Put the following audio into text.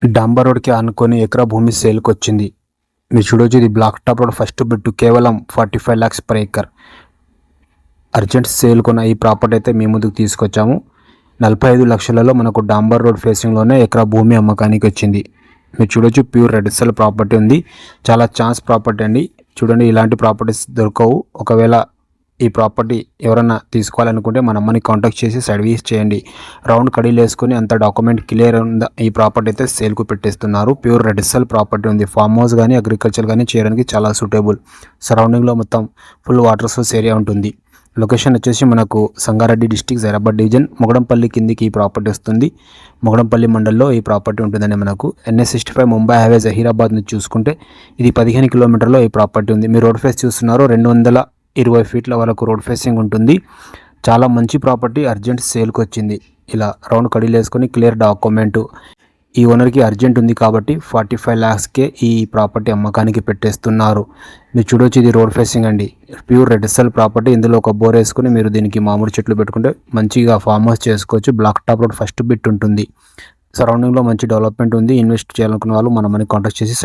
డాంబర్ రోడ్కి ఆనుకొని ఎకరా భూమి సేల్కి వచ్చింది. మీరు చూడొచ్చు, ఇది black top road first bit కేవలం 45 lakhs per acre. Urgent sale కొన్న ఈ ప్రాపర్టీ అయితే మీ ముందుకు తీసుకొచ్చాము. 45 లక్షలలో మనకు డాంబర్ రోడ్ ఫేసింగ్లోనే ఎకరా భూమి అమ్మకానికి వచ్చింది. మీరు చూడొచ్చు, ప్యూర్ రెడ్ సెల్ ప్రాపర్టీ ఉంది. చాలా ఛాన్స్ ప్రాపర్టీ అండి. చూడండి, ఇలాంటి ప్రాపర్టీస్ దొరకవు. ఒకవేళ ఈ ప్రాపర్టీ ఎవరైనా తీసుకోవాలనుకుంటే మన అమ్మని కాంటాక్ట్ చేసి సర్వీస్ చేయండి. రౌండ్ కడీలు వేసుకొని అంత డాక్యుమెంట్ క్లియర్ ఉందా. ఈ ప్రాపర్టీ అయితే సేల్కు పెట్టేస్తున్నారు. ప్యూర్ రెడ్ సెల్ ప్రాపర్టీ ఉంది. ఫామ్ హౌస్ కానీ అగ్రికల్చర్ కానీ చేయడానికి చాలా సూటబుల్. సరౌండింగ్లో మొత్తం ఫుల్ వాటర్ సోర్స్ ఏరియా ఉంటుంది. లొకేషన్ వచ్చేసి మనకు సంగారెడ్డి డిస్టిక్, జైరాబాద్ డివిజన్, మొగడంపల్లి కిందికి ఈ ప్రాపర్టీ వస్తుంది. మొగడంపల్లి మండల్లో ఈ ప్రాపర్టీ ఉంటుందండి. మనకు NH65 ముంబై హైవే జహీరాబాద్ నుంచి చూసుకుంటే ఇది 15 కిలోమీటర్లో ఈ ప్రాపర్టీ ఉంది. మీరు రోడ్ ఫేస్ చూస్తున్నారు, 220 ఫీట్ల వరకు రోడ్ ఫేసింగ్ ఉంటుంది. చాలా మంచి ప్రాపర్టీ అర్జెంట్ సేల్కి వచ్చింది. ఇలా రౌండ్ కడీలు వేసుకొని క్లియర్ డాక్యుమెంటు. ఈ ఓనర్కి అర్జెంట్ ఉంది కాబట్టి 45 lakhsకే ఈ ప్రాపర్టీ అమ్మకానికి పెట్టేస్తున్నారు. మీరు చూడొచ్చు, ఇది రోడ్ ఫేసింగ్ అండి. Pure red cell property. ఇందులో ఒక బోర్ వేసుకుని మీరు దీనికి మామిడి చెట్లు పెట్టుకుంటే మంచిగా ఫామ్ హౌస్ చేసుకోవచ్చు. Black top road first bit ఉంటుంది. సరౌండింగ్లో మంచి డెవలప్మెంట్ ఉంది. ఇన్వెస్ట్ చేయాలనుకున్న వాళ్ళు మన మనీ కాంటాక్ట్ చేసి